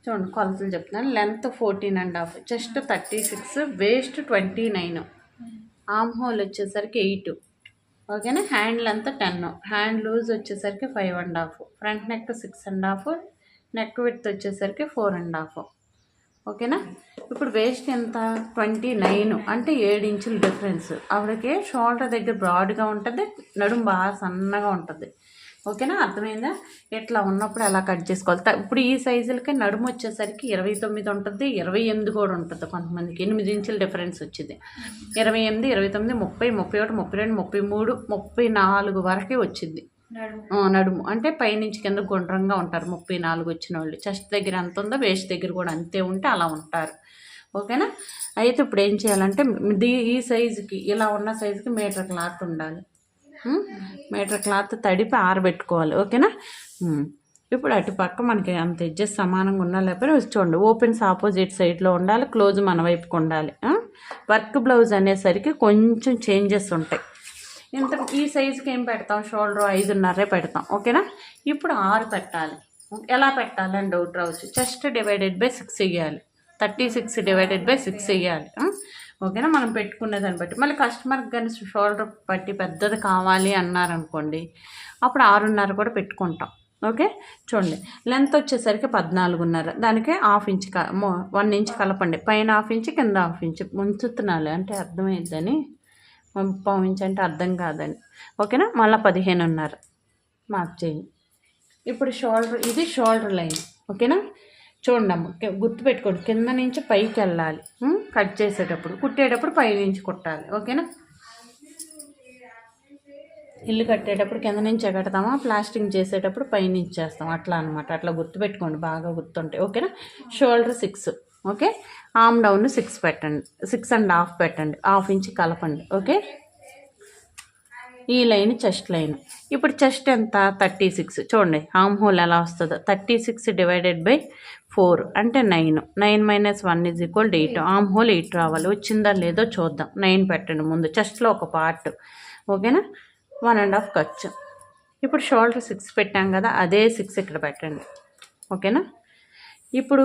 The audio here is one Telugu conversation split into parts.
చూడండి కొలతలు చెప్తున్నాను. Length 14.5, chest 36, waste 29, arm whole వచ్చేసరికి 8, ఓకేనా. హ్యాండ్ లెంత్ 10, హ్యాండ్ లూజ్ వచ్చేసరికి 5.5, ఫ్రంట్ నెక్ 6.5, నెక్ విడ్త్ వచ్చేసరికి 4.5, ఓకేనా. ఇప్పుడు వేస్ట్ ఎంత 29 అంటే 7 ఇంచుల డిఫరెన్స్. ఆవిడకి షోల్డర్ దగ్గర బ్రాడ్గా ఉంటుంది, నడుము బాగా సన్నగా ఉంటుంది, ఓకేనా. అర్థమైందా? ఇట్లా ఉన్నప్పుడు ఎలా కట్ చేసుకోవాలి. ఇప్పుడు ఈ సైజులకి నడుము వచ్చేసరికి 29 ఉంటుంది, 28 కూడా ఉంటుంది కొంతమందికి. 8 ఇంచుల డిఫరెన్స్ వచ్చింది. 28, 29, 30, 31, 32, 33, 34 వరకు వచ్చింది నడుము. అంటే పైనుంచి కింద గుండ్రంగా ఉంటారు 34 వచ్చిన వాళ్ళు. చెస్ట్ దగ్గర ఎంత ఉందో వేస్ట్ దగ్గర కూడా అంతే ఉంటే అలా ఉంటారు, ఓకేనా. అయితే ఇప్పుడు ఏం చేయాలంటే ఈ సైజుకి, ఇలా ఉన్న సైజుకి మీటర్ క్లాత్ ఉండాలి. మీటర్ క్లాత్ తడిపి ఆరబెట్టుకోవాలి, ఓకేనా. ఇప్పుడు అటు పక్క మనకి అంత ఎడ్జెస్ సమానంగా ఉన్నా లేకపోతే చూడండి, ఓపెన్స్ ఆపోజిట్ సైడ్లో ఉండాలి, క్లోజ్ మన వైపుకి ఉండాలి. వర్క్ బ్లౌజ్ అనేసరికి కొంచెం చేంజెస్ ఉంటాయి. ఈ సైజుకి ఏం పెడతాం, షోల్డర్ 5.5 పెడతాం, ఓకేనా. ఇప్పుడు 6 పెట్టాలి. ఎలా పెట్టాలని డౌట్ రావచ్చు. చెస్ట్ డివైడెడ్ బై 6 వేయాలి, 36 డివైడెడ్ బై 6 వేయాలి, ఓకేనా. మనం పెట్టుకునే దాన్ని బట్టి. మళ్ళీ కస్టమర్కి కానీ షోల్డర్ పట్టి పెద్దది కావాలి అన్నారనుకోండి, అప్పుడు 6.5 కూడా పెట్టుకుంటాం, ఓకే. చూడండి, లెంత్ వచ్చేసరికి 14.5, దానికి 1/2 ఇంచ్ 1 ఇంచ్ కలపండి. పైన 1/2 ఇంచ్, కింద 1/2 ఇంచ్ ముంచుతున్నాలి అంటే అర్థమైద్దని, 1/4 ఇంచ్ అంటే అర్థం కాదని, ఓకేనా. మళ్ళీ 15.5 మార్క్ చేయండి. ఇప్పుడు షోల్డర్, ఇది షోల్డర్ లైన్, ఓకేనా. చూడండి అమ్మ, గుర్తుపెట్టుకోండి, కింద నుంచి పైకి వెళ్ళాలి కట్ చేసేటప్పుడు. కుట్టేటప్పుడు పై నుంచి కుట్టాలి, ఓకేనా. ఇల్లు కట్టేటప్పుడు కింద నుంచి ఎగడతామా, ప్లాస్టింగ్ చేసేటప్పుడు పై నుంచి చేస్తాం, అట్లా అనమాట. అట్లా గుర్తుపెట్టుకోండి, బాగా గుర్తుంటాయి, ఓకేనా. Shoulder 6, okay. ఆర్మ్ డౌన్ 6 పెట్టండి, 6.5 పెట్టండి, 1/2 ఇంచ్ కలపండి, ఓకే. ఈ లైన్ చెస్ట్ లైన్. ఇప్పుడు చెస్ట్ ఎంత 36. చూడండి ఆర్మ్ హోల్ ఎలా వస్తుందో, 36 డివైడెడ్ బై 4 అంటే 9. 9 - 1 = 8. ఆర్మ్ హోల్ 8 రావాలి. వచ్చిందా లేదో చూద్దాం. 9 పెట్టండి ముందు, చెస్ట్లో ఒక పార్ట్, ఓకేనా. 1.5 ఖర్చు. ఇప్పుడు షోల్డర్ 6 పెట్టాం కదా, అదే 6 ఇక్కడ పెట్టండి, ఓకేనా. ఇప్పుడు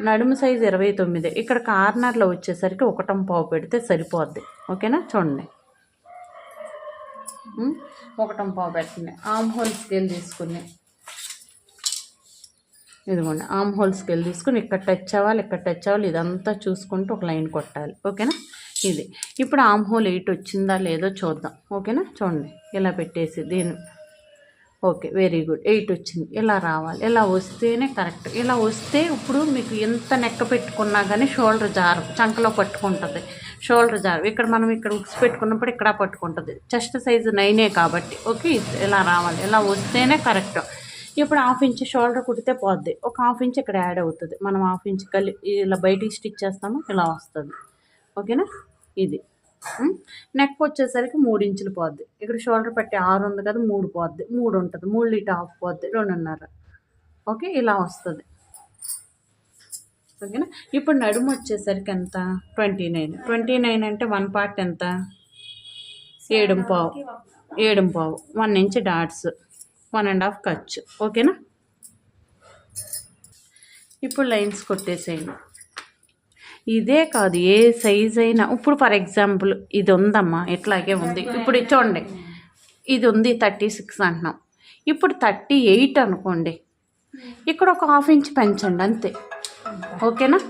నడుము సైజు 29, ఇక్కడ కార్నర్లో వచ్చేసరికి 1.5 పెడితే సరిపోద్ది, ఓకేనా. చూడండి 1.5 పెట్టండి. ఆర్మ్ హోల్ స్కేల్ తీసుకుని, ఇదిగోండి ఆర్మ్ హోల్ స్కేల్ తీసుకుని ఇక్కడ టచ్ అవ్వాలి, ఇక్కడ టచ్ అవ్వాలి, ఇదంతా చూసుకుంటూ ఒక లైన్ కొట్టాలి, ఓకేనా. ఇది ఇప్పుడు ఆర్మ్ హోల్ 8 వచ్చిందా లేదో చూద్దాం, ఓకేనా. చూడండి ఇలా పెట్టేసి దీని, ఓకే, వెరీ గుడ్, 8 వచ్చింది. ఇలా రావాలి, ఇలా వస్తేనే కరెక్ట్. ఇలా వస్తే ఇప్పుడు మీకు ఎంత నెక్క పెట్టుకున్నా కానీ షోల్డర్ జారు, చంకలో పట్టుకుంటుంది, షోల్డర్ జారు. ఇక్కడ మనం ఇక్కడ ఉక్స్ పెట్టుకున్నప్పుడు ఇక్కడ పట్టుకుంటుంది. చెస్ట్ సైజు 9 కాబట్టి, ఓకే. ఇలా రావాలి, ఇలా వస్తేనే కరెక్ట్. ఇప్పుడు 1/2 ఇంచ్ షోల్డర్ కుడితే పోద్ది, ఒక 1/2 ఇంచ్ ఇక్కడ యాడ్ అవుతుంది. మనం 1/2 ఇంచ్ ఇలా బయటికి స్టిచ్ చేస్తాము, ఇలా వస్తుంది, ఓకేనా. ఇది నెక్ వచ్చేసరికి 3 ఇంచులు పోద్ది. ఇక్కడ షోల్డర్ పట్టి 6 ఉంది కదా, 3 పోద్ది, 3 ఉంటుంది, 3 లీటర్ 1/2 పోద్ది, 2.5, ఓకే. ఇలా వస్తుంది, ఓకేనా. ఇప్పుడు నడుము వచ్చేసరికి ఎంత 29. 29 అంటే 1 పార్ట్ ఎంత 7.5, 7.5, 1 ఇంచ్ డాట్స్, 1.5 ఖర్చు, ఓకేనా. ఇప్పుడు లైన్స్ కొట్టేసేయండి. ఇదే కాదు, ఏ సైజ్ అయినా. ఇప్పుడు ఫర్ ఎగ్జాంపుల్ ఇది ఉందమ్మా, ఇట్లాగే ఉంది. ఇప్పుడు చూడండి, ఇది ఉంది 36 అంటున్నాం. ఇప్పుడు 38 అనుకోండి, ఇక్కడ ఒక 1/2 ఇంచ్ పెంచండి అంతే, ఓకేనా.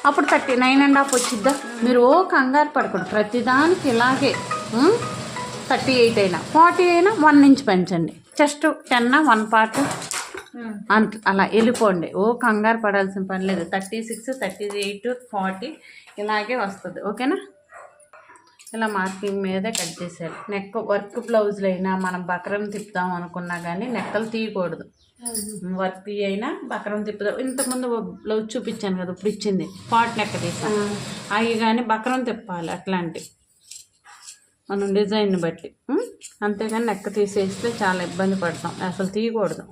అప్పుడు 39.5 వచ్చిద్దా. మీరు కంగారు పడకూడదు, ప్రతిదానికి ఇలాగే 38 అయినా 40 అయినా 1 ఇంచ్ పెంచండి. చెస్ట్ 10 1 పార్ట్ అంత అలా వెళ్ళిపోండి, కంగారు పడాల్సిన పని లేదు. 36, 38, 40 ఇలాగే వస్తుంది, ఓకేనా. ఇలా మార్కింగ్ మీదే కట్ చేసేయాలి. నెక్ వర్క్ బ్లౌజులు అయినా మనం బక్రం తిప్పుదాం అనుకున్నా కానీ నెక్కలు తీయకూడదు. వర్క్ అయినా బక్రం తిప్పుదాం. ఇంతకుముందు బ్లౌజ్ చూపించాను కదా, ఇప్పుడు ఇచ్చింది పాట్ నెక్క తీసాను, అవి కానీ బక్రం తిప్పాలి అట్లాంటివి మనం డిజైన్ని బట్టి. అంతేగాని నెక్క తీసేస్తే చాలా ఇబ్బంది పడతాం, అసలు తీయకూడదు.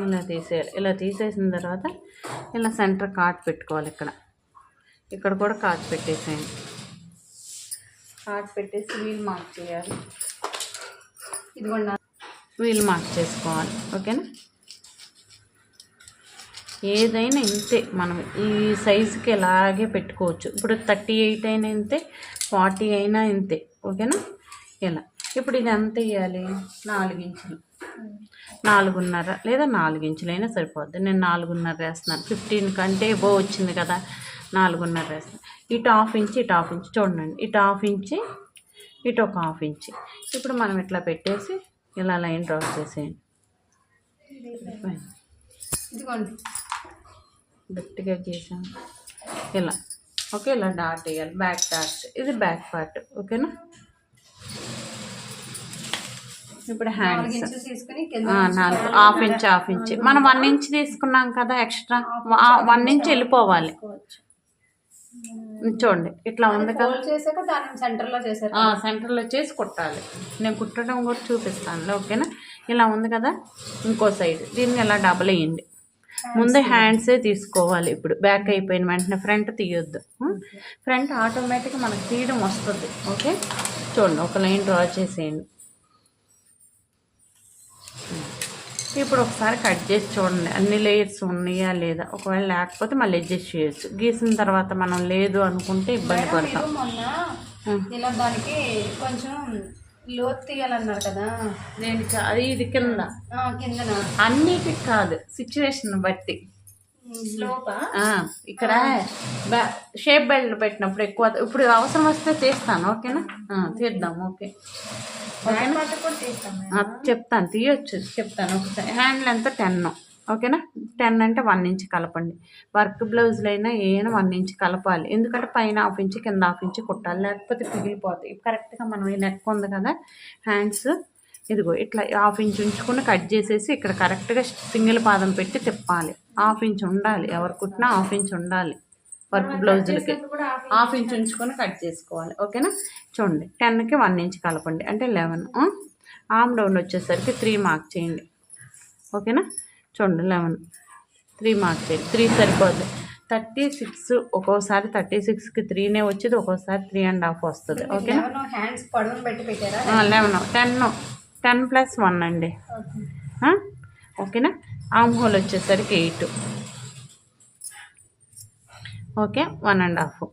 ఇలా తీసేయాలి. ఇలా తీసేసిన తర్వాత ఇలా సెంటర్ కాట్ పెట్టుకోవాలి. ఇక్కడ కూడా కాట్ పెట్టేసేయండి. హార్ట్ పెట్టేసి వీల్ మార్క్ చేయాలి. ఇదిగోండి వీల్ మార్క్ చేసుకోవాలి. ఓకేనా, ఏదైనా ఇంతే, మనం ఈ సైజుకి ఇలాగే పెట్టుకోవచ్చు. ఇప్పుడు 38 అయినా ఇంతే, 40 అయినా ఇంతే. ఓకేనా, ఇలా. ఇప్పుడు ఇది ఎంత వేయాలి? 4 ఇంచులు, 4.5 లేదా 4 ఇంచులు అయినా సరిపోద్ది. నేను 4.5 వేస్తున్నాను. 15 కంటే ఎబో వచ్చింది కదా, 4.5 వేస్తాను. ఇటు 1/2 ఇంచ్, ఇటు 1/2 ఇంచ్ చూడండి. ఇటు 1/2 ఇంచ్, ఇటు ఒక 1/2 ఇంచ్. ఇప్పుడు మనం ఇట్లా పెట్టేసి ఇలా లైన్ డ్రా చేసేయండి. ఇదిగోండి గట్టిగా గీసాను ఇలా. ఓకే, ఇలా డాట్ వేయాలి, బ్యాక్ డాట్. ఇది బ్యాక్ పార్ట్. ఓకేనా, ఇప్పుడు హ్యాండ్స్ 4, 1/2 ఇంచ్. మనం 1 ఇంచ్ తీసుకున్నాం కదా ఎక్స్ట్రా, 1 ఇంచ్ వెళ్ళిపోవాలి. చూడండి ఇట్లా ఉంది కదా, సెంటర్లో చేసి కుట్టాలి. నేను కుట్టడం కూడా చూపిస్తాను. ఓకేనా, ఇలా ఉంది కదా. ఇంకో సైడ్ దీన్ని ఇలా డబల్ వేయండి. ముందు హ్యాండ్సే తీసుకోవాలి. ఇప్పుడు బ్యాక్ అయిపోయిన వెంటనే ఫ్రంట్ తీయొద్దు. ఫ్రంట్ ఆటోమేటిక్గా మనకు తీయడం వస్తుంది. ఓకే, చూడండి ఒక లైన్ డ్రా చేసేయండి. ఇప్పుడు ఒకసారి కట్ చేసి చూడండి అన్ని లేయర్స్ ఉన్నాయా లేదా. ఒకవేళ లేకపోతే మళ్ళీ అడ్జస్ట్ చేయొచ్చు. గీసిన తర్వాత మనం లేదు అనుకుంటే ఇబ్బంది పడతాం. ఇలా దానికి కొంచెం లోతు తీయాలన్నారు కదా, దేనికి? అది ఇది కింద కిందన అన్నిటికి కాదు, సిచ్యువేషన్ బట్టి. ఇక్కడ షేప్ బెల్ట్ పెట్టినప్పుడు ఎక్కువ, ఇప్పుడు అవసరం వస్తే తీస్తాను. ఓకేనా, తీద్దాం. ఓకే, చెప్తాను, తీయొచ్చు, చెప్తాను. ఒకసారి హ్యాండ్ లెంత్ 10. ఓకేనా, 10 అంటే 1 ఇంచ్ కలపండి. వర్క్ బ్లౌజులు అయినా ఏమైనా 1 ఇంచ్ కలపాలి. ఎందుకంటే పైన 1/2 ఇంచ్, కింద 1/2 ఇంచ్ కుట్టాలి, లేకపోతే పిగిలిపోతాయి. కరెక్ట్గా మనం ఈ నెక్ ఉంది కదా, హ్యాండ్స్ ఇదిగో ఇట్లా 1/2 ఇంచ్ ఉంచుకుని కట్ చేసేసి ఇక్కడ కరెక్ట్గా సింగిల్ పాదం పెట్టి తిప్పాలి. 1/2 ఇంచ్ ఉండాలి, ఎవరు కుట్టినా 1/2 ఇంచ్ ఉండాలి. వర్క్ బ్లౌజులకి 1/2 ఇంచ్ ఉంచుకొని కట్ చేసుకోవాలి. ఓకేనా, చూడండి 10కి 1 ఇంచ్ కలపండి అంటే 11. ఆర్మ్ డౌన్ వచ్చేసరికి 3 మార్క్ చేయండి. ఓకేనా, చూడండి 11, 3 మార్క్ చేయండి. 3 సరిపోద్ది. 36 ఒక్కోసారి 36కి 3నే వచ్చేది, ఒక్కోసారి 3.5 వస్తుంది. ఓకేనా, 11, 10 + 1 అండి. ఓకేనా, ఆర్మ్ హోల్ వచ్చేసరికి 8. ఓకే, 1.5.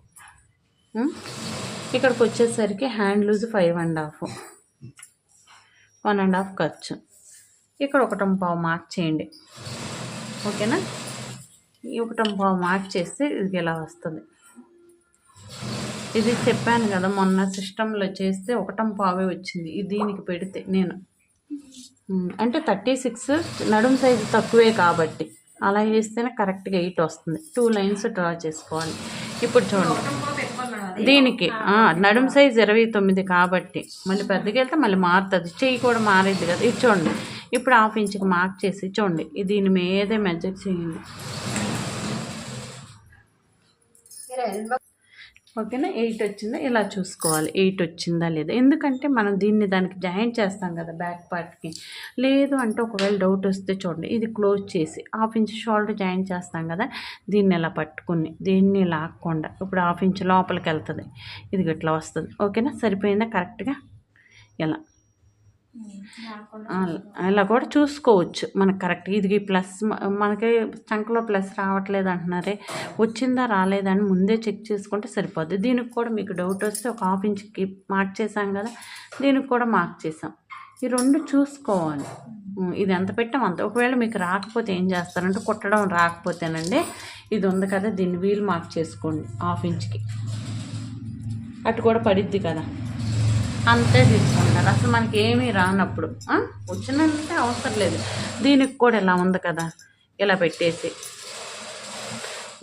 ఇక్కడికి వచ్చేసరికి హ్యాండ్ లూజ్ 5.5, 1.5 ఖర్చు. ఇక్కడ 1.5 మార్క్ చేయండి. ఓకేనా, ఈ 1.5 మార్క్ చేస్తే ఇది ఇలా వస్తుంది. ఇది చెప్పాను కదా మొన్న సిస్టంలో చేస్తే 1.5 వచ్చింది. ఇది దీనికి పెడితే నేను అంటే 36 నడుము సైజు తక్కువే కాబట్టి అలా చేస్తేనే కరెక్ట్గా 8 వస్తుంది. 2 లైన్స్ డ్రా చేసుకోవాలి. ఇప్పుడు చూడండి దీనికి నడుము సైజు 29 కాబట్టి మళ్ళీ పెద్దగా వెళ్తే మళ్ళీ మారుతుంది, చెయ్యి కూడా మారేది కదా. ఇది చూడండి, ఇప్పుడు 1/2 ఇంచుకి మార్క్ చేసి చూడండి దీని మీదే మెజర్ చేయండి. ఓకేనా, 8 వచ్చిందా ఇలా చూసుకోవాలి, 8 వచ్చిందా లేదా. ఎందుకంటే మనం దీన్ని దానికి జాయింట్ చేస్తాం కదా బ్యాక్ పార్ట్కి. లేదు అంటే ఒకవేళ డౌట్ వస్తే చూడండి ఇది క్లోజ్ చేసి 1/2 ఇంచ్ షోల్డర్ జాయింట్ చేస్తాం కదా, దీన్ని ఇలా పట్టుకుని దీన్ని లాక్కుండా ఇప్పుడు 1/2 ఇంచ్ లోపలికి వెళ్తుంది. ఇది ఇట్లా వస్తుంది. ఓకేనా, సరిపోయిందా కరెక్ట్గా. ఇలా ఇలా కూడా చూసుకోవచ్చు మనకు కరెక్ట్. ఇది ప్లస్ మనకి చంకలో ప్లస్ రావట్లేదు అంటున్నారే, వచ్చిందా రాలేదని ముందే చెక్ చేసుకుంటే సరిపోద్ది. దీనికి కూడా మీకు డౌట్ వస్తే ఒక 1/2 ఇంచ్కి మార్క్ చేసాం కదా, దీనికి కూడా మార్క్ చేసాం. ఈ 2 చూసుకోవాలి. ఇది ఎంత పెట్టాం అంత. ఒకవేళ మీకు రాకపోతే ఏం చేస్తారంటే, కుట్టడం రాకపోతేనండి ఇది ఉంది కదా దీన్ని వీల్ మార్క్ చేసుకోండి 1/2 ఇంచ్కి. అటు కూడా పడిద్ది కదా, అంతే తీసుకుంటారు. అసలు మనకి ఏమీ రానప్పుడు వచ్చినంటే అవసరం లేదు. దీనికి కూడా ఇలా ఉంది కదా, ఇలా పెట్టేసి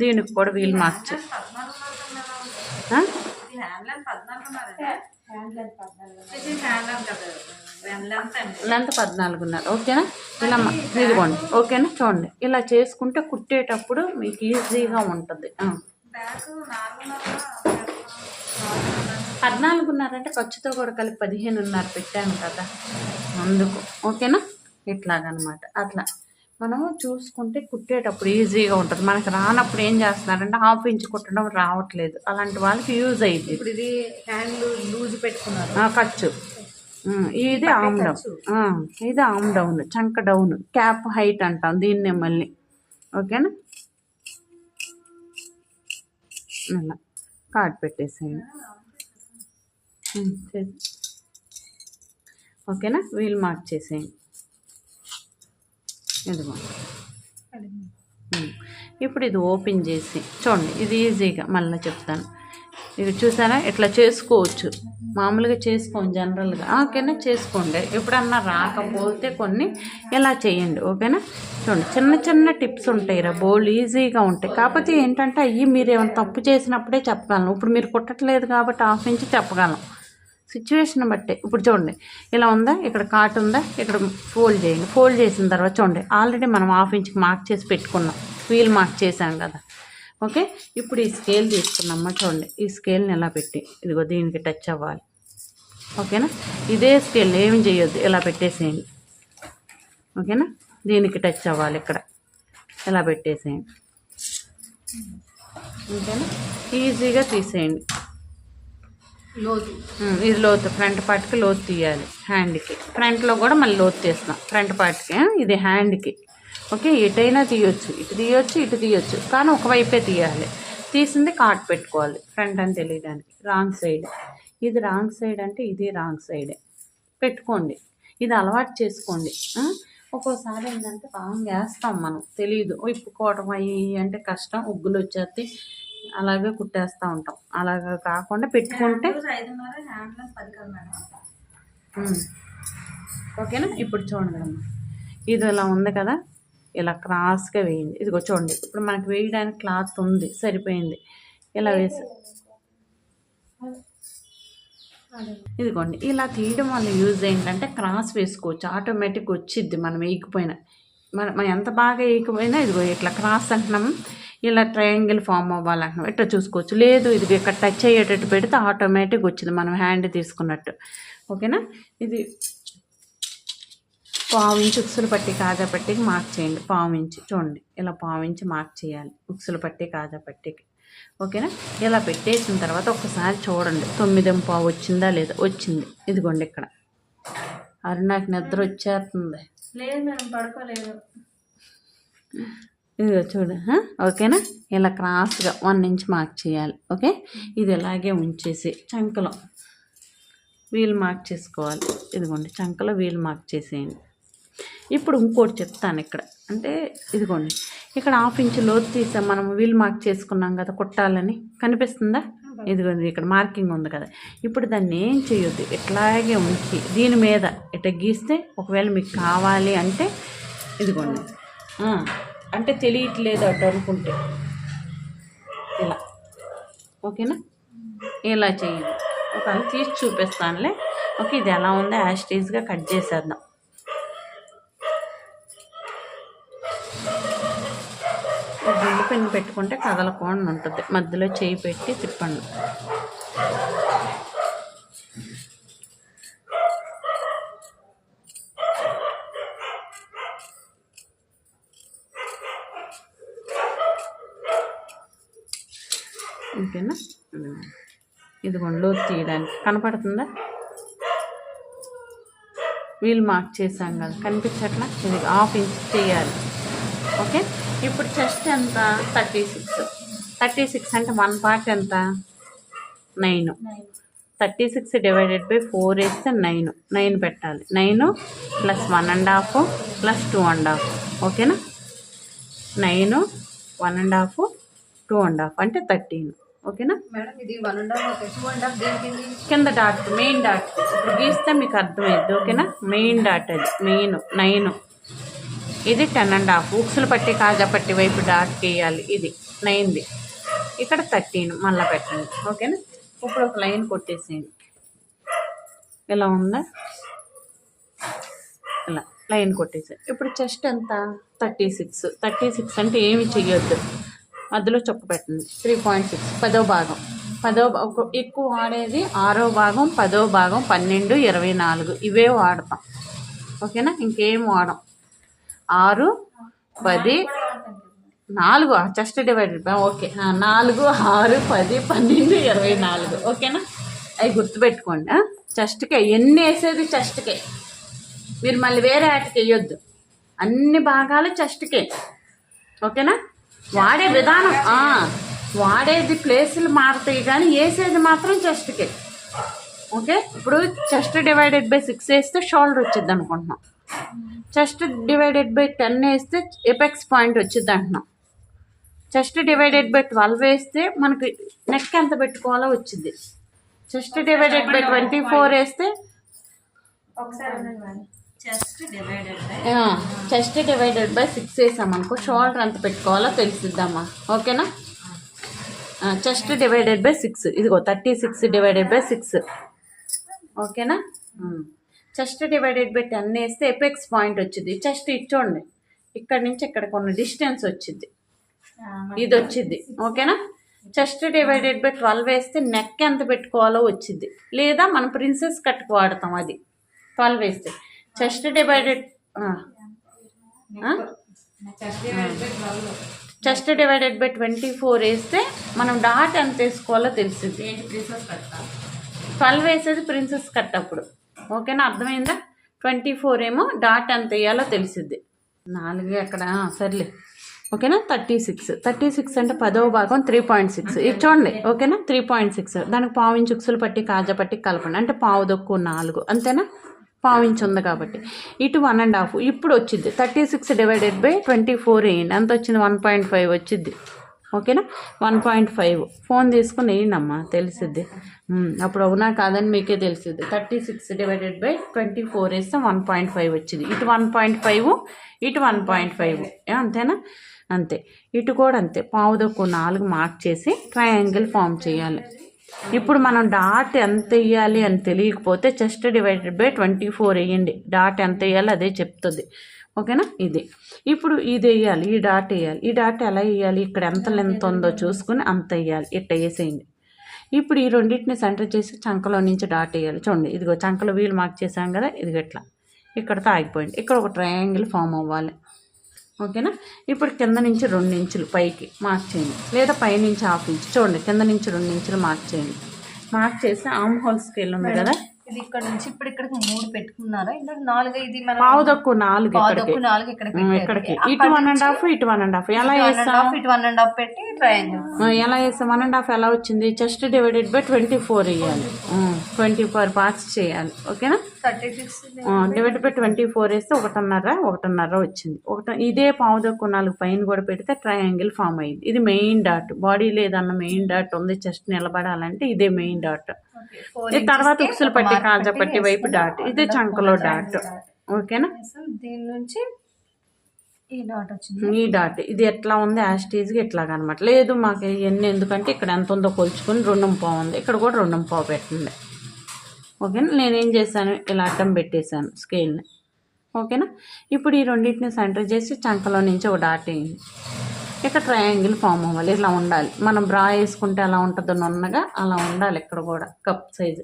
దీనికి కూడా వీల్ మార్చ్. లెంత్ 14.5. ఓకేనా, ఇలా ఇదిగోండి. ఓకేనా, చూడండి ఇలా చేసుకుంటే కుట్టేటప్పుడు మీకు ఈజీగా ఉంటుంది. 14.5 అంటే ఖర్చుతో కూడా కలిపి 15.5 పెట్టాను కదా అందుకు. ఓకేనా, ఇట్లాగనమాట. అట్లా మనము చూసుకుంటే కుట్టేటప్పుడు ఈజీగా ఉంటుంది. మనకు రానప్పుడు ఏం చేస్తున్నారంటే హాఫ్ ఇంచ్ కుట్టడం రావట్లేదు, అలాంటి వాళ్ళకి యూజ్ అయ్యింది. ఇప్పుడు ఇది హ్యాండ్ లూజ్ పెట్టుకున్నారు. ఖర్చు ఇది ఆమ్ డౌన్, ఇది ఆమ్ డౌన్, చంక డౌన్, క్యాప్ హైట్ అంటాం దీన్నే మళ్ళీ. ఓకేనా, ఇలా కార్డ్ పెట్టేసేయండి. ఓకేనా, వీల్ మార్క్ చేసేయండి. ఇదిగో ఇప్పుడు ఇది ఓపెన్ చేసి చూడండి, ఇది ఈజీగా మళ్ళీ చెప్తాను. ఇది చూసారా, ఇట్లా చేసుకోవచ్చు, మామూలుగా చేసుకోండి జనరల్గా. ఓకేనా, చేసుకోండి. ఎప్పుడన్నా రాకపోతే కొన్ని ఇలా చేయండి. ఓకేనా, చూడండి చిన్న చిన్న టిప్స్ ఉంటాయి రా, బోల్డ్ ఈజీగా ఉంటాయి. కాకపోతే ఏంటంటే అయ్యి మీరు ఏమైనా తప్పు చేసినప్పుడే చెప్పగలను. ఇప్పుడు మీరు కుట్టట్లేదు కాబట్టి హాఫ్ ఇంచ్ చెప్పగలను, సిచ్యువేషన్ బట్టే. ఇప్పుడు చూడండి ఇలా ఉందా, ఇక్కడ కాట్ ఉందా, ఇక్కడ ఫోల్డ్ చేయండి. ఫోల్డ్ చేసిన తర్వాత చూడండి ఆల్రెడీ మనం హాఫ్ ఇంచ్కి మార్క్ చేసి పెట్టుకున్నాం, వీల్ మార్క్ చేసాం కదా. ఓకే, ఇప్పుడు ఈ స్కేల్ తీసుకున్నామా, చూడండి ఈ స్కేల్ని ఎలా పెట్టి ఇదిగో దీనికి టచ్ అవ్వాలి. ఓకేనా, ఇదే స్కేల్ ఏమి చేయొద్దు, ఇలా పెట్టేసేయండి. ఓకేనా, దీనికి టచ్ అవ్వాలి, ఇక్కడ ఇలా పెట్టేసేయండి. ఓకేనా, ఈజీగా తీసేయండి. లోతు ఇది లోతు, ఫ్రంట్ పార్ట్కి లోతు తీయాలి, హ్యాండ్కి. ఫ్రంట్లో కూడా మళ్ళీ లోతు తీస్తాం ఫ్రంట్ పార్ట్కి, ఇది హ్యాండ్కి. ఓకే, ఎటైనా తీయొచ్చు, ఇటు తీయొచ్చు, ఇటు తీయొచ్చు, కానీ ఒకవైపే తీయాలి. తీసింది కాట్ పెట్టుకోవాలి, ఫ్రంట్ అని తెలియడానికి. రాంగ్ సైడ్, ఇది రాంగ్ సైడ్ అంటే ఇది రాంగ్ సైడే పెట్టుకోండి. ఇది అలవాటు చేసుకోండి. ఒక్కోసారి ఏంటంటే రాంగ్ వేస్తాం మనం, తెలియదు, ఇప్పుకోవడం అయ్యి అంటే కష్టం, ఉగ్గులు వచ్చేస్తే అలాగే కుట్టేస్తూ ఉంటాం. అలాగా కాకుండా పెట్టుకుంటే ఓకేనా. ఇప్పుడు చూడండి అమ్మా, ఇది ఇలా ఉంది కదా, ఇలా క్రాస్గా వేయండి. ఇదిగో చూడండి, ఇప్పుడు మనకి వేయడానికి క్లాత్ ఉంది, సరిపోయింది. ఇలా వేసి ఇదిగోండి, ఇలా తీయడం వల్ల యూజ్ ఏంటంటే క్రాస్ వేసుకోవచ్చు, ఆటోమేటిక్ వచ్చిద్ది. మనం వేయకపోయినా, మనం ఎంత బాగా వేయకపోయినా ఇదిగో ఇట్లా క్రాస్ అంటున్నాము, ఇలా ట్రయాంగిల్ ఫామ్ అవ్వాలంటున్నాం, ఇట్లా చూసుకోవచ్చు. లేదు ఇది ఇక్కడ టచ్ అయ్యేటట్టు పెడితే ఆటోమేటిక్ వచ్చింది, మనం హ్యాండ్ తీసుకున్నట్టు. ఓకేనా, ఇది పావించి ఉక్సులు పట్టి కాజా పట్టికి మార్క్ చేయండి. పావించి చూడండి, ఇలా పావించి మార్క్ చేయాలి ఉక్సులు పట్టి కాజా పట్టికి. ఓకేనా, ఇలా పెట్టేసిన తర్వాత ఒక్కసారి చూడండి 9:15 వచ్చిందా లేదా. వచ్చింది, ఇదిగోండి ఇక్కడ. అది నాకు నిద్ర వచ్చేస్తుంది. లేదు మేడం, పడుకోలేదు. ఇదిగో చూడు. ఓకేనా, ఇలా క్రాస్గా 1 ఇంచ్ మార్క్ చేయాలి. ఓకే, ఇది ఇలాగే ఉంచేసి చంకలో వీల్ మార్క్ చేసుకోవాలి. ఇదిగోండి, చంకలో వీల్ మార్క్ చేసేయండి. ఇప్పుడు ఇంకోటి చెప్తాను ఇక్కడ, అంటే ఇదిగోండి ఇక్కడ 1/2 ఇంచ్ లోతు తీసాం మనం, వీల్ మార్క్ చేసుకున్నాం కదా కుట్టాలని. కనిపిస్తుందా, ఇదిగోండి ఇక్కడ మార్కింగ్ ఉంది కదా. ఇప్పుడు దాన్ని ఏం చేయొద్దు, ఇట్లాగే ఉంచి దీని మీద ఇట్లా గీస్తే, ఒకవేళ మీకు కావాలి అంటే ఇదిగోండి, అంటే తెలియట్లేదు అటు అనుకుంటే ఇలా. ఓకేనా, ఇలా చేయండి. ఒకవేళ తీసి చూపిస్తానులే. ఓకే, ఇది ఎలా ఉందో యాస్టీజ్గా కట్ చేసేద్దాం. గుండు పెన్ను పెట్టుకుంటే కదలకుండా ఉంటుంది, మధ్యలో చేయి పెట్టి తిప్పండి. ఓకేనా, ఇది లోతు తీయడానికి కనపడుతుందా, వీల్ మార్క్ చేసాం కదా, కనిపించట్లా. ఇది 1/2 ఇంచ్ చేయాలి. ఓకే, ఇప్పుడు చెస్ట్ ఎంత, 36 అంటే 1 పార్ట్ ఎంత, 9. 36 డివైడెడ్ బై 4 వేస్తే 9 పెట్టాలి. 9 + 1.5 + 2.5. ఓకేనా, 9 1.5 2.5 అంటే 13. ఓకేనా మేడం, ఇది 1.5 2.5 కింద డాట్, మెయిన్ డాట్. ఇప్పుడు గీస్తే మీకు అర్థమైద్ది. ఓకేనా, మెయిన్ డాట్, అది మెయిన్ 9. ఇది 10.5 ఉక్సులు పట్టి కాజా పట్టి వైపు డాట్ వేయాలి. ఇది 9ది, ఇక్కడ 13 మళ్ళీ పెట్టండి. ఓకేనా, ఇప్పుడు ఒక లైన్ కొట్టేసేయండి. ఇలా ఉందా, ఇలా లైన్ కొట్టేసేయండి. ఇప్పుడు చెస్ట్ ఎంత, 36 అంటే ఏమి చెయ్యొద్దు, మధ్యలో చొక్క పెట్టండి. 3.6 10వ భాగం. ఎక్కువ వాడేది 6వ భాగం, 10వ భాగం, 12, 24 ఇవే వాడతాం. ఓకేనా, ఇంకేం వాడం. 6 10 4 చెస్ట్ డివైడెడ్ బై ఓకే 4 6 10 12 24 ఓకేనా. అవి గుర్తుపెట్టుకోండి. చెస్ట్కే ఎన్ని వేసేది చెస్ట్కే, మీరు మళ్ళీ వేరే ఆటకి వేయొద్దు. అన్ని భాగాలు చెస్ట్కే ఓకేనా. వాడే విధానం వాడేది ప్లేసులు మారుతాయి కానీ వేసేది మాత్రం చెస్ట్కే ఓకే. ఇప్పుడు చెస్ట్ డివైడెడ్ బై 6 వేస్తే షోల్డర్ వచ్చింది అనుకుంటున్నాం. చెస్ట్ డివైడెడ్ బై 10 వేస్తే ఎపెక్స్ పాయింట్ వచ్చింది అంటున్నాం. చెస్ట్ డివైడెడ్ బై 12 వేస్తే మనకి నెక్ ఎంత పెట్టుకోవాలో వచ్చింది. చెస్ట్ డివైడెడ్ బై 24 వేస్తే చెస్ట్ డివైడెడ్ బై 6 వేసామనుకో షోల్డర్ ఎంత పెట్టుకోవాలో తెలిసిద్దామా ఓకేనా. చెస్ట్ డివైడెడ్ బై 6 ఇదిగో 36 డివైడెడ్ బై 6 ఓకేనా. చెస్ట్ డివైడెడ్ బై 10 వేస్తే ఎపెక్స్ పాయింట్ వచ్చింది. చెస్ట్ ఇచ్చోండి, ఇక్కడ నుంచి ఇక్కడ కొన్ని డిస్టెన్స్ వచ్చింది, ఇది వచ్చింది ఓకేనా. చెస్ట్ డివైడెడ్ బై 12 వేస్తే నెక్ ఎంత పెట్టుకోవాలో వచ్చింది, లేదా మనం ప్రిన్సెస్ కట్కు వాడతాం అది 12 వేస్తే. Chest divided chest divided by 24 వేస్తే మనం డాట్ ఎంత వేసుకోవాలో తెలిసింది. 12 వేసేది ప్రిన్సెస్ కట్ అప్పుడు ఓకేనా, అర్థమైందా. 24 ఏమో డాట్ ఎంత వేయాలో తెలిసిద్ది. 4 ఎక్కడ సర్లే ఓకేనా. 36 అంటే 10వ భాగం 3.6 ఇది చూడండి ఓకేనా. 3.6 దానికి పావించి ఉక్సులు పట్టి కాజా పట్టి కలపండి అంటే పావు దొక్కు 4 అంతేనా. పావించి ఉంది కాబట్టి ఇటు 1.5 ఇప్పుడు వచ్చింది. 36 డివైడెడ్ బై 24 వేయండి ఎంత వచ్చింది 1.5 వచ్చింది ఓకేనా. 1.5 ఫోన్ తీసుకుని వేయండి అమ్మా తెలిసిద్ది. అప్పుడు అవునా కాదని మీకే తెలిసిద్ది. 36 డివైడెడ్ బై 24 వేస్తే 1.5 వచ్చింది. ఇటు 1.5 ఇటు 1.5 అంతేనా. అంతే ఇటు కూడా అంతే పావుదొక్కు 4 మార్క్ చేసి ట్రయాంగిల్ ఫామ్ చేయాలి. ఇప్పుడు మనం డాట్ ఎంత వేయాలి అని తెలియకపోతే చెస్ట్ డివైడెడ్ బై 24 వేయండి, డాట్ ఎంత వేయాలి అదే చెప్తుంది ఓకేనా. ఇది ఇప్పుడు ఇది వేయాలి, ఈ డాట్ వేయాలి. ఈ డాట్ ఎలా వేయాలి, ఇక్కడ ఎంత లెంత్ ఉందో చూసుకుని అంత వేయాలి, ఇట్ట వేసేయండి. ఇప్పుడు ఈ రెండింటిని సెంటర్ చేసి చంకలో నుంచి డాట్ వేయాలి. చూడండి ఇదిగో చంకలో వీలు మార్క్ చేసాం కదా, ఇది ఇట్లా ఇక్కడతో ఆగిపోయింది. ఇక్కడ ఒక ట్రయాంగిల్ ఫామ్ అవ్వాలి ఓకేనా. ఇప్పుడు కింద నుంచి 2 ఇంచులు పైకి మార్క్ చేయండి, లేదా పైనుంచి 1/2 ఇంచ్. చూడండి కింద నుంచి 2 ఇంచులు మార్క్ చేయండి. మార్క్ చేసి ఆర్మ్ హోల్ స్కేల్ ఉంది కదా, ఇది ఇక్కడ నుంచి ఇప్పుడు ఇక్కడికి 3 పెట్టుకున్నారా, ఇందులో 4 ఇది మన పావుదొక్కు 4 ఇక్కడికి ఇటు 1.5 ఇటు 1.5 ఎలా వేస్తాం, ఇటు 1.5 పెట్టి ట్రయాంగిల్ ఎలా వేస్తాం. 1.5 ఎలా వచ్చింది, చెస్ట్ డివైడెడ్ బై 24 వేయాలి, 24 పార్ట్స్ చేయాలి ఓకేనా. 36 డివైడెడ్ బై 24 వేస్తే 1.5 వచ్చింది. ఇదే పావుదొక్కు 4 పైన కూడా పెడితే ట్రయాంగిల్ ఫామ్ అయ్యింది. ఇది మెయిన్ డాట్, బాడీ లేదన్న మెయిన్ డాట్ ఉంది, చెస్ట్ నిలబడాలంటే ఇదే మెయిన్ డాట్. తర్వాత ఉక్సులు పట్టి కాజా పట్టి వైపు డాట్, ఇది చంకలో డాట్ ఓకేనా. దీని నుంచి ఈ డాట్ వచ్చింది, ఈ డాట్ ఇది ఎట్లా ఉంది యాస్టీజ్గా ఇట్లాగనమాట. లేదు మాకు ఇవన్నీ ఎందుకంటే ఇక్కడ ఎంత ఉందో కొలుచుకొని 2.5 ఉంది, ఇక్కడ కూడా 2.5 పెట్టండి ఓకేనా. నేనేం చేశాను ఇలా అడ్డం పెట్టేశాను స్కేల్ని ఓకేనా. ఇప్పుడు ఈ రెండింటిని సెంటర్ చేసి చంకలో నుంచి ఒక డాట్ వేయండి. ఇక్కడ ట్రయాంగిల్ ఫామ్ అవ్వాలి, ఇలా ఉండాలి. మనం బ్రా వేసుకుంటే ఎలా ఉంటుందో నున్నగా అలా ఉండాలి. ఇక్కడ కూడా కప్ సైజు.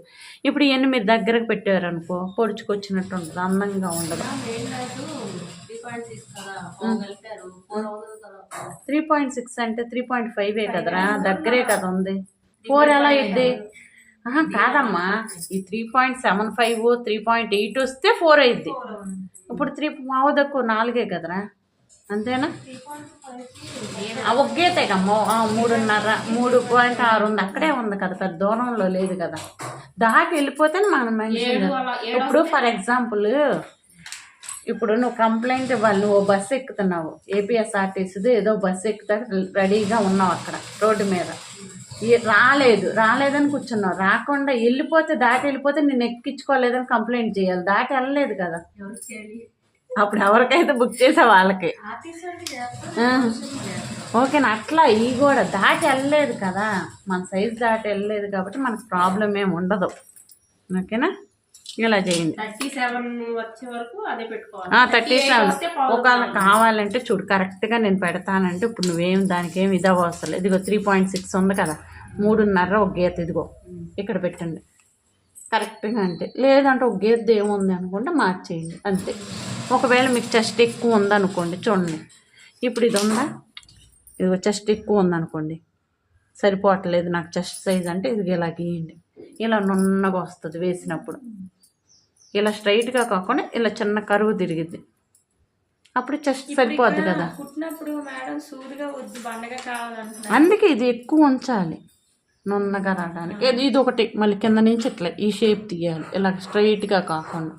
ఇప్పుడు ఇవన్నీ మీరు దగ్గరకు పెట్టారనుకో పొడుచుకొచ్చినట్టు ఉంటుంది, అందంగా ఉండదు. 3.6 అంటే 3.5 కదరా, దగ్గరే కదా ఉంది. 4 ఎలా ఇద్ది, కాదమ్మా ఈ 3.75 3.8 వస్తే 4 అయింది. ఇప్పుడు 3 పావుదక్కు 4 కదరా అంతేనా. ఒగ్గేతే కమ్మో 3.5 3.6 ఉంది, అక్కడే ఉంది కదా, పెద్ద దూరంలో లేదు కదా. దాటి వెళ్ళిపోతే మనం మెన్షన్. ఇప్పుడు ఫర్ ఎగ్జాంపుల్ ఇప్పుడు నువ్వు కంప్లైంట్ ఇవ్వాలి, నువ్వు బస్సు ఎక్కుతున్నావు, ఏపీఎస్ఆర్టీసీది ఏదో బస్సు ఎక్కుతా రెడీగా ఉన్నావు అక్కడ రోడ్డు మీద, రాలేదని కూర్చున్నావు. రాకుండా వెళ్ళిపోతే దాటి వెళ్ళిపోతే నేను ఎక్కించుకోలేదని కంప్లైంట్ చేయాలి. దాటి వెళ్ళలేదు కదా, అప్పుడు ఎవరికైతే బుక్ చేసే వాళ్ళకి ఓకేనా. అట్లా ఈ కూడా దాటి వెళ్ళలేదు కదా, మన సైజు దాటి వెళ్ళలేదు కాబట్టి మనకు ప్రాబ్లం ఏమి ఉండదు ఓకేనా. ఇలా చేయండి 37 వచ్చే వరకు అదే పెట్టుకోవాలి. 37 ఒకవేళ కావాలంటే చూడు కరెక్ట్గా నేను పెడతానంటే ఇప్పుడు నువ్వేం దానికి ఏమి ఇది అవసరం. ఇదిగో 3.6 ఉంది కదా, 3.5 ఒక గీత ఇదిగో ఇక్కడ పెట్టండి కరెక్ట్గా. అంటే లేదంటే ఒక గీత ఏముంది అనుకుంటే మార్చేయండి అంతే. ఒకవేళ మీకు చెస్ట్ ఎక్కువ ఉందనుకోండి, చూడండి ఇప్పుడు ఇది ఉందా, ఇది చెస్ట్ ఎక్కువ ఉందనుకోండి, సరిపోవట్లేదు నాకు చెస్ట్ సైజ్ అంటే ఇది ఇలా గీయండి. ఇలా నున్నగా వస్తుంది వేసినప్పుడు. ఇలా స్ట్రైట్గా కాకుండా ఇలా చిన్న కరువు తిరిగిద్ది, అప్పుడు చెస్ట్ సరిపోద్ది కదా. పుట్టినప్పుడు మేడం సూదిగా వద్దు బండగా కావాలంటున్నారు. అందుకే ఇది ఎక్కువ ఉంచాలి నున్నగా రావడానికి. ఇది ఒకటి మళ్ళీ కింద నుంచి ఇట్లా ఈ షేప్ తీయాలి, ఇలా స్ట్రైట్గా కాకుండా.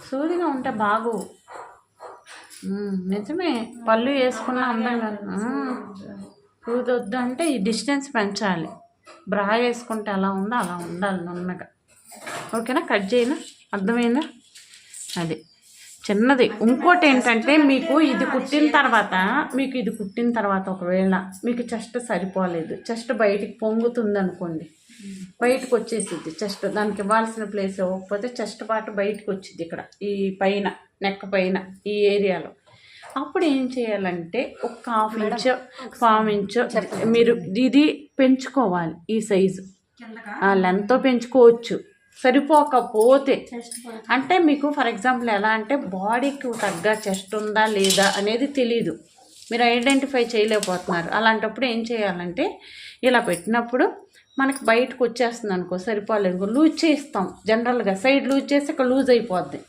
సూదిగా ఉంటే బాగు. నిజమే, పళ్ళు వేసుకున్న అందంగా. సూది వద్దు అంటే ఈ డిస్టెన్స్ పెంచాలి. బ్రా వేసుకుంటే అలా ఉందో అలా ఉండాలి నున్నగా. ఓకేనా, కట్ చేయనా, అర్థమైందా? అది చిన్నది. ఇంకోటి ఏంటంటే మీకు ఇది కుట్టిన తర్వాత ఒకవేళ మీకు చెస్ట్ సరిపోలేదు, చెస్ట్ బయటికి పొంగుతుంది అనుకోండి, బయటకు వచ్చేసిద్ది చెస్ట్. దానికి ఇవ్వాల్సిన ప్లేస్ ఇవ్వకపోతే చెస్ట్ పార్ట్ బయటకు వచ్చింది ఇక్కడ ఈ పైన నెక్ పైన ఈ ఏరియాలో. అప్పుడు ఏం చేయాలంటే ఒక 1/2 ఇంచు 1/4 ఇంచు మీరు ఇది పెంచుకోవాలి. ఈ సైజు లెంత్తో పెంచుకోవచ్చు. సరిపోకపోతే అంటే మీకు ఫర్ ఎగ్జాంపుల్ ఎలా అంటే బాడీకి తగ్గ చెస్ట్ ఉందా లేదా అనేది తెలీదు, మీరు ఐడెంటిఫై చేయలేకపోతున్నారు. అలాంటప్పుడు ఏం చేయాలంటే ఇలా పెట్టినప్పుడు మనకి బయటకు వచ్చేస్తుంది అనుకో, సరిపోలేదు లూజ్ చేస్తాం జనరల్గా, సైడ్ లూజ్ చేస్తే ఇక్కడ లూజ్ అయిపోద్ది.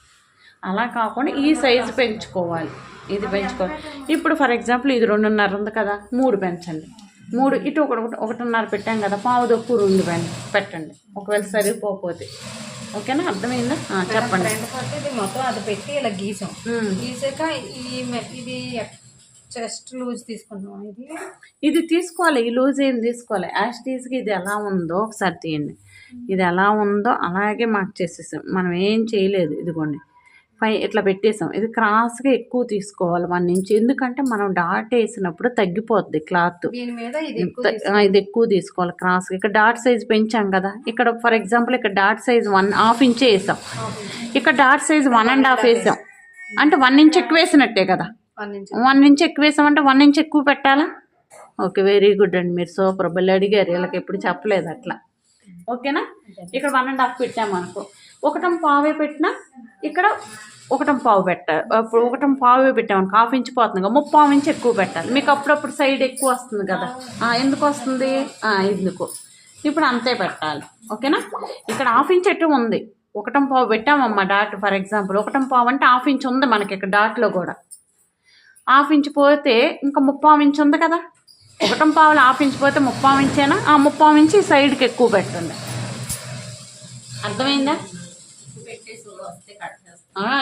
అలా కాకుండా ఈ సైజు పెంచుకోవాలి, ఇది పెంచుకోవాలి. ఇప్పుడు ఫర్ ఎగ్జాంపుల్ ఇది 2.5 ఉంది కదా, 3 పెంచండి. 3 ఇటు 1.5 పెట్టాం కదా, పావు దొక్కు 2 పెట్టండి ఒకవేళ సరిపోతే. ఓకేనా, అర్థమైందా? చెప్పండి. ఇది మొత్తం అది పెట్టి ఇలా గీసాం, గీసాక ఇది చెస్ట్ లూజ్ తీసుకున్నాం. ఇది తీసుకోవాలి, ఈ లూజ్ ఏం తీసుకోవాలి. యాస్టీస్కి ఇది ఎలా ఉందో ఒకసారి తీయండి. ఇది ఎలా ఉందో అలాగే మార్క్ చేసేసాం, మనం ఏం చేయలేదు. ఇదిగోండి ఇట్లా పెట్టేసాం. ఇది క్రాస్గా ఎక్కువ తీసుకోవాలి 1 ఇంచ్, ఎందుకంటే మనం డాట్ వేసినప్పుడు తగ్గిపోద్ది క్లాత్. ఇది ఎక్కువ తీసుకోవాలి క్రాస్గా. ఇక్కడ డాట్ సైజ్ పెంచాం కదా, ఇక్కడ ఫర్ ఎగ్జాంపుల్ ఇక్కడ డాట్ సైజ్ 1/2 ఇంచ్ వేసాం, ఇక్కడ డాట్ సైజ్ 1.5 వేసాం అంటే 1 ఇంచ్ ఎక్కువ వేసినట్టే కదా. 1 ఇంచ్ ఎక్కువ వేసామంటే 1 ఇంచ్ ఎక్కువ పెట్టాలా. ఓకే, వెరీ గుడ్ అండి, మీరు సూపర్. బళ్ళు అడిగారు, వీళ్ళకి ఎప్పుడు చెప్పలేదు అట్లా. ఓకేనా, ఇక్కడ 1.5 పెట్టామనుకో, 1.25 పెట్టినా ఇక్కడ 1.25 పెట్టాలి. అప్పుడు 1.25 పెట్టామనుకో 1/2 ఇంచ్ పోతుంది కదా, 3/4 ఇంచ్ ఎక్కువ పెట్టాలి. మీకు అప్పుడప్పుడు సైడ్ ఎక్కువ వస్తుంది కదా, ఎందుకు వస్తుంది, ఎందుకు ఇప్పుడు అంతే పెట్టాలి. ఓకేనా, ఇక్కడ 1/2 ఇంచ్ ఎటు ఉంది, 1.25 పెట్టామమ్మా డాట్. ఫర్ ఎగ్జాంపుల్ 1.25 అంటే 1/2 ఇంచ్ ఉంది మనకి ఇక్కడ డాట్లో కూడా. 1/2 ఇంచ్ పోతే ఇంకా 3/4 ఇంచ్ ఉంది కదా, 1.25 1/2 ఇంచ్ పోతే 3/4 ఇంచేనా, 3/4 ఇంచ్ సైడ్కి ఎక్కువ పెట్టండి. అర్థమైందా?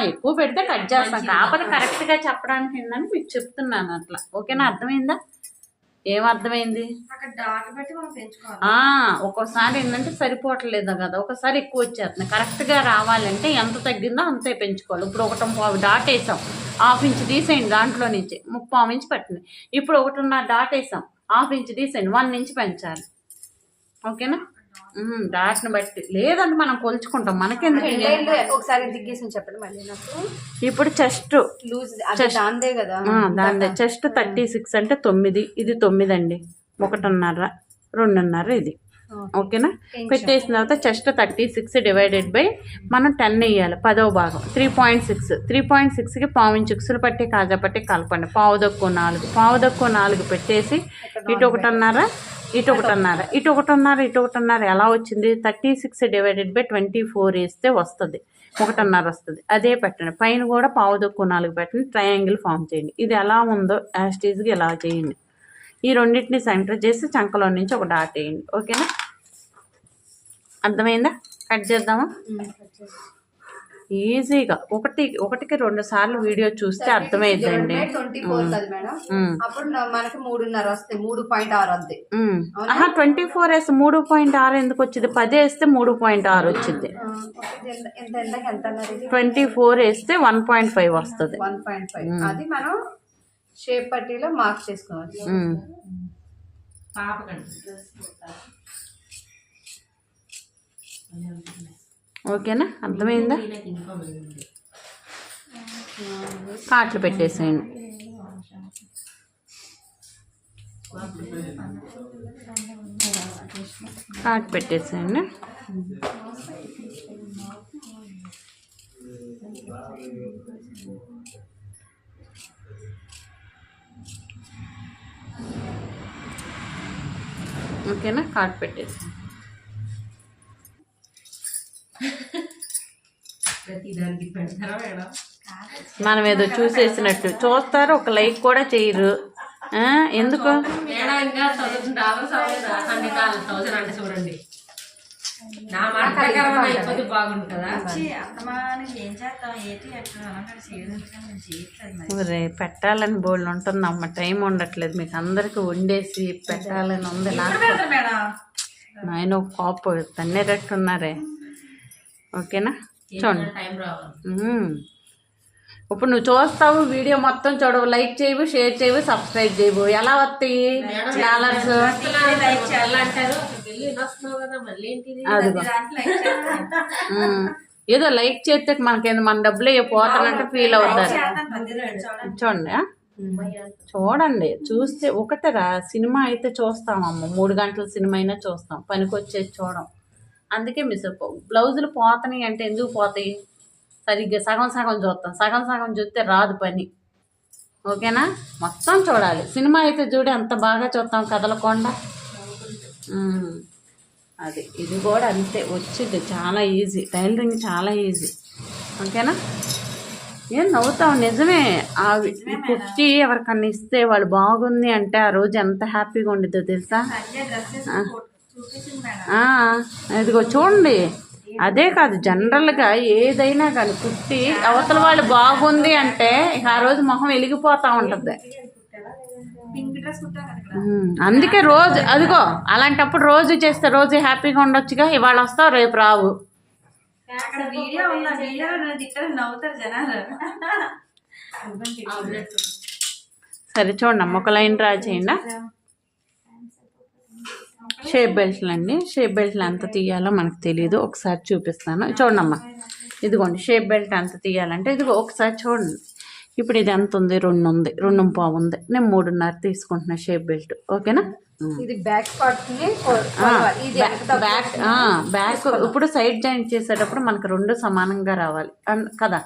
ఎక్కువ పెడితే కట్ చేస్తాం, కాకపోతే కరెక్ట్గా చెప్పడానికి ఏంటని మీకు చెప్తున్నాను అట్లా. ఓకేనా, అర్థమైందా? ఏమర్థమైంది? ఒక్కోసారి ఏంటంటే సరిపోవట్లేదు కదా, ఒకసారి ఎక్కువ వచ్చేస్తుంది. కరెక్ట్గా రావాలంటే ఎంత తగ్గిందో అంతే పెంచుకోవాలి. ఇప్పుడు 1.25 డాట్ వేసాం, 1/2 ఇంచ్ తీసేయండి దాంట్లో నుంచి, 3/4 ఇంచ్ పెట్టండి. ఇప్పుడు 1.5 డాట్ వేసాం, 1/2 ఇంచ్ తీసేయండి, 1 ఇంచ్ పెంచాలి. ఓకేనా, డాట్ని బట్టి. లేదంటే మనం కొలుచుకుంటాం, మనకెందుకు. ఒకసారి చెప్పండి మళ్ళీ నాకు. ఇప్పుడు చెస్ట్ దాందే కదా, దాందే చెస్ట్ 36 అంటే 9, ఇది 9 అండి, 1.5 2.5 ఇది. ఓకేనా, పెట్టేసిన తర్వాత చెస్ట్ 36 డివైడెడ్ బై మనం 10 వేయాలి, 10వ భాగం 3.6. 3.6కి 1/4 ఇంచ్ ఉక్సులు పట్టి కాజా పట్టి కలపండి. పావు దక్కు 4 పెట్టేసి ఇటు 1.5 ఇటు 1.5 ఇటు 1.5 ఇటు 1.5 ఎలా వచ్చింది, 36 డివైడెడ్ బై 24 వేస్తే వస్తుంది 1.5 వస్తుంది. అదే పెట్టండి. పైన కూడా పావు దక్కు 4 పెట్టండి, ట్రయాంగిల్ ఫామ్ చేయండి. ఇది ఎలా ఉందో యాస్టీజ్గా ఇలా చేయండి. ఈ రెండింటిని సెంటర్ చేసి చంకలో నుంచి ఒక డాట్ వేయండి. ఓకేనా, అర్థమైందా? కట్ చేద్దామా? ఈజీగా ఒకటికి 2 సార్లు వీడియో చూస్తే అర్థమైందండి. 24 వేస్తే 3.6 ఎందుకు వచ్చింది, 10 వేస్తే 3.6 వచ్చింది. 24 వేస్తే 1.5 వస్తుంది. అది మనం షేప్ పట్టీలో మార్క్ చేసుకోవాలి. ఓకేనా, అర్థమైందా? కాట్లు పెట్టేసేయండి. కాట్ పెట్టేసేయండి. ఓకేనా, కార్డ్ పెట్టేసి మనం ఏదో చూసేసినట్టు చూస్తారు, ఒక లైక్ కూడా చేయరు. ఎందుకు చూడండి నా మాట ప్రకారం అయిపోతే బాగుంటుంది కదా. రే పెట్టాలని బోళ్ళు ఉంటుందమ్మ, టైం ఉండట్లేదు మీకు అందరికి వండేసి పెట్టాలని ఉంది. నాయన కాపు తన్నేటట్టున్నారే. ఓకేనా, చూడండి. టైం రావాలి. ఇప్పుడు నువ్వు చూస్తావు, వీడియో మొత్తం చూడవు, లైక్ చేయవు, షేర్ చేయవు, సబ్స్క్రైబ్ చేయవు, ఎలా వస్తాయి డాలర్స్? అదిగో ఏదో లైక్ చేస్తే మనకేంది, మన డబ్బులు పోతానంటే ఫీల్ అవుతారు. చూడండి, చూడండి, చూస్తే ఒకటరా సినిమా అయితే చూస్తామమ్మ, 3 గంటల సినిమా అయినా చూస్తాం, పనికొచ్చేది చూడం. అందుకే మిస్ అయిపో. బ్లౌజులు పోతాయి అంటే ఎందుకు పోతాయి? సరిగ్గా సగం సగం చూస్తాం, సగం సగం చూస్తే రాదు పని. ఓకేనా, మొత్తం చూడాలి. సినిమా అయితే చూడు ఎంత బాగా చూస్తాం కదలకుండా. అది ఇది కూడా అంతే వచ్చింది, చాలా ఈజీ. టైలరింగ్ చాలా ఈజీ. ఓకేనా, ఏం నవ్వుతాం, నిజమే. కుట్టి ఎవరికన్నా ఇస్తే వాళ్ళు బాగుంది అంటే ఆ రోజు ఎంత హ్యాపీగా ఉండిద్దో తెలుసా? ఇదిగో చూడండి, అదే కాదు జనరల్గా ఏదైనా కానీ కుట్టి అవతల వాళ్ళు బాగుంది అంటే ఆ రోజు మొహం వెలిగిపోతూ ఉంటుంది. అందుకే రోజు అదిగో అలాంటప్పుడు రోజు చేస్తే రోజు హ్యాపీగా ఉండొచ్చుగా. ఇవాళ వస్తావు, రేపు రావు. సరే చూడండి అమ్మ, ఒక లైన్ డ్రా చేయండి. షేప్ బెల్ట్లు అండి, షేప్ బెల్ట్లు ఎంత తీయాలో మనకు తెలియదు, ఒకసారి చూపిస్తాను. చూడండి అమ్మ, ఇదిగోండి షేప్ బెల్ట్ ఎంత తీయాలంటే ఇదిగో ఒకసారి చూడండి. ఇప్పుడు ఇది ఎంత ఉంది? 2 ఉంది, 2.5 ఉంది. నేను 3.5 తీసుకుంటున్నా షేప్ బెల్ట్. ఓకేనా, ఇది బ్యాక్ పార్ట్ బ్యాక్ ఇప్పుడు సైడ్ జాయింట్ చేసేటప్పుడు మనకు 2 సమానంగా రావాలి కదా.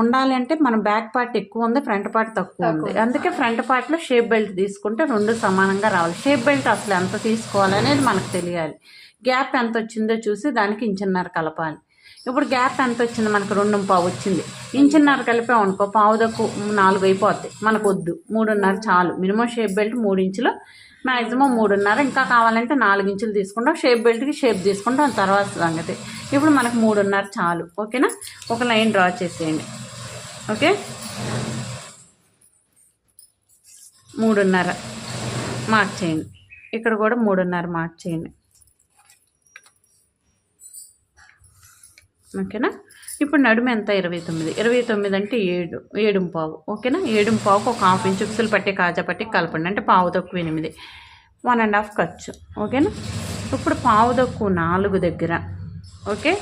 ఉండాలి అంటే మన బ్యాక్ పార్ట్ ఎక్కువ ఉంది, ఫ్రంట్ పార్ట్ తక్కువ ఉంది. అందుకే ఫ్రంట్ పార్ట్లో షేప్ బెల్ట్ తీసుకుంటే 2 సమానంగా రావాలి. షేప్ బెల్ట్ అసలు ఎంత తీసుకోవాలి అనేది మనకు తెలియాలి. గ్యాప్ ఎంత వచ్చిందో చూసి దానికి 1.5 కలపాలి. ఇప్పుడు గ్యాప్ ఎంత వచ్చింది? మనకు 2.5 వచ్చింది. 1.5 కలిపామనుకో పావుదకు 4 అయిపోద్ది. మనకు వద్దు, 3.5 చాలు. మినిమం షేప్ బెల్ట్ 3 ఇంచులు, మ్యాక్సిమం 3.5. ఇంకా కావాలంటే 4 ఇంచులు తీసుకుంటాం. షేప్ బెల్ట్కి షేప్ తీసుకుంటాం, తర్వాత సంగతి. ఇప్పుడు మనకు 3.5 చాలు. ఓకేనా, ఒక లైన్ డ్రా చేసేయండి. ఓకే, 3.5 మార్క్ చేయండి. ఇక్కడ కూడా 3.5 మార్క్ చేయండి. ఓకేనా, ఇప్పుడు నడుము ఎంత? 29. 29 అంటే 7.5. ఓకేనా, 7.5కు ఒక 1/2 ఇంచు ఉక్సులు పట్టి కాజా పట్టి కలపండి. అంటే పావు తక్కువ 8, 1.5 ఖర్చు. ఓకేనా, ఇప్పుడు పావు తక్కువ 4 దగ్గర ఓకే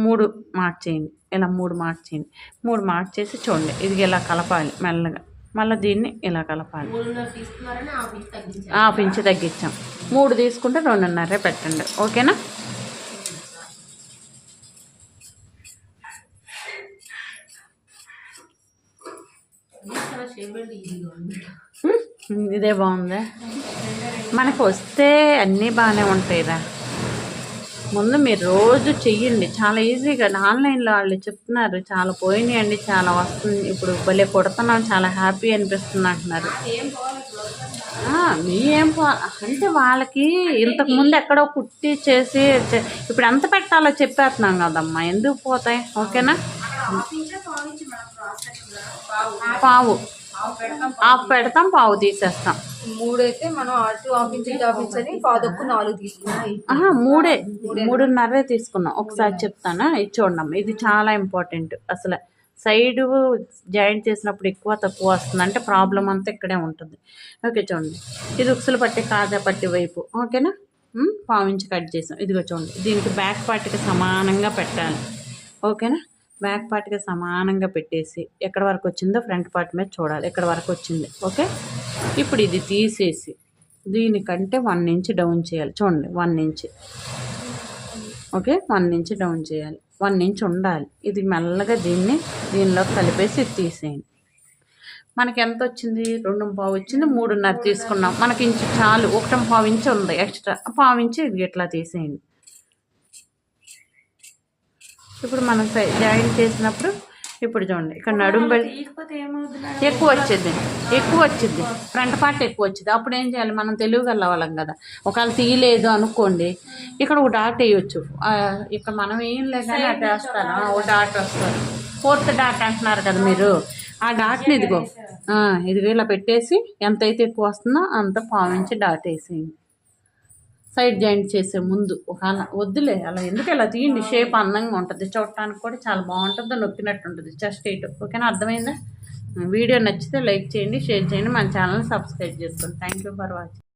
3 మార్క్ చేయండి. ఇలా 3 మార్క్ చేయండి. 3 మార్క్ చేసి చూడండి, ఇది ఇలా కలపాలి మెల్లగా. మళ్ళీ దీన్ని ఇలా కలపాలి. 1/2 ఇంచు తగ్గించాం. 3 తీసుకుంటే 2.5 పెట్టండి. ఓకేనా, ఇదే బాగుందా? మనకు వస్తే అన్నీ బాగానే ఉంటాయిరా. ముందు మీరు రోజు చెయ్యండి, చాలా ఈజీగా. ఆన్లైన్లో వాళ్ళు చెప్తున్నారు చాలా పోయినాయండి, చాలా వస్తుంది, ఇప్పుడు భలే కొడుతున్నాం, చాలా హ్యాపీ అనిపిస్తుంది అంటున్నారు. ఏం అంటే వాళ్ళకి ఇంతకుముందు ఎక్కడో కుట్టి చేసి ఇప్పుడు ఎంత పెట్టాలో చెప్పేస్తున్నాం కదమ్మా, ఎందుకు పోతాయి. ఓకేనా, పావు హాఫ్ పెడతాం, పావు తీసేస్తాం. 3 అయితే మనం అటు 1/2 ఇంచు 1/2 ఇంచు అని పాదొక్కు 4 తీసుకున్నాం. 3.5 తీసుకున్నాం. ఒకసారి చెప్తానా, ఇది చూడమ్మా, ఇది చాలా ఇంపార్టెంట్. అసలు సైడు జాయింట్ చేసినప్పుడు ఎక్కువ తక్కువ వస్తుంది అంటే ప్రాబ్లం అంతా ఇక్కడే ఉంటుంది. ఓకే చూడండి, ఇది ఉక్సులు పట్టి కాజా పట్టి వైపు. ఓకేనా, 1/4 ఇంచు కట్ చేసాం. ఇదిగో చూడండి, దీనికి బ్యాక్ పార్ట్కి సమానంగా పెట్టాలి. ఓకేనా, బ్యాక్ పార్ట్కి సమానంగా పెట్టేసి ఎక్కడ వరకు వచ్చిందో ఫ్రంట్ పార్ట్ మీద చూడాలి, ఎక్కడ వరకు వచ్చింది. ఓకే, ఇప్పుడు ఇది తీసేసి దీనికంటే 1 ఇంచ్ డౌన్ చేయాలి. చూడండి 1 ఇంచ్. ఓకే, 1 ఇంచ్ డౌన్ చేయాలి. 1 ఇంచ్ ఉండాలి. ఇది మెల్లగా దీనిలో కలిపేసి తీసేయండి. మనకి ఎంత వచ్చింది? 2.25 వచ్చింది. 3.5 తీసుకున్నాం. మనకి ఇంచు చాలు, 1.25 ఇంచు ఉంది ఎక్స్ట్రా. 1.25 ఇంచు ఇది ఇట్లా తీసేయండి. ఇప్పుడు మనం జాయింట్ చేసినప్పుడు ఇప్పుడు చూడండి ఇక్కడ నడుము తీయకపోతే ఏమవుతుంది మేడం? ఎక్కువ వచ్చింది ఫ్రంట్ పార్ట్ ఎక్కువ వచ్చింది. అప్పుడు ఏం చేయాలి? మనం తెలివిగల వాళ్ళం కదా. ఒకవేళ తీయలేదు అనుకోండి, ఇక్కడ ఒక డాట్ వేయచ్చు. ఇక్కడ మనం ఏం లేదని అటు వేస్తాను, ఒక డాట్ వస్తుంది. 4th డాట్ అంటున్నారు కదా మీరు, ఆ డాట్ని ఇదిగో ఇలా పెట్టేసి ఎంతైతే ఎక్కువ వస్తుందో అంత 1.25 ఇంచు డాట్ వేసేయండి. సైడ్ జాయింట్ చేసే ముందు ఒకవేళ వద్దులే, అలా ఎందుకు ఇలా తీయండి. షేప్ అందంగా ఉంటుంది, చూడటానికి కూడా చాలా బాగుంటుంది, నొక్కినట్టు ఉంటుంది చెస్ట్ ఎయిట్. ఓకేనా? అర్థమైందా? వీడియో నచ్చితే లైక్ చేయండి, షేర్ చేయండి, మన ఛానల్ని సబ్స్క్రైబ్ చేసుకోండి. Thank you for watching.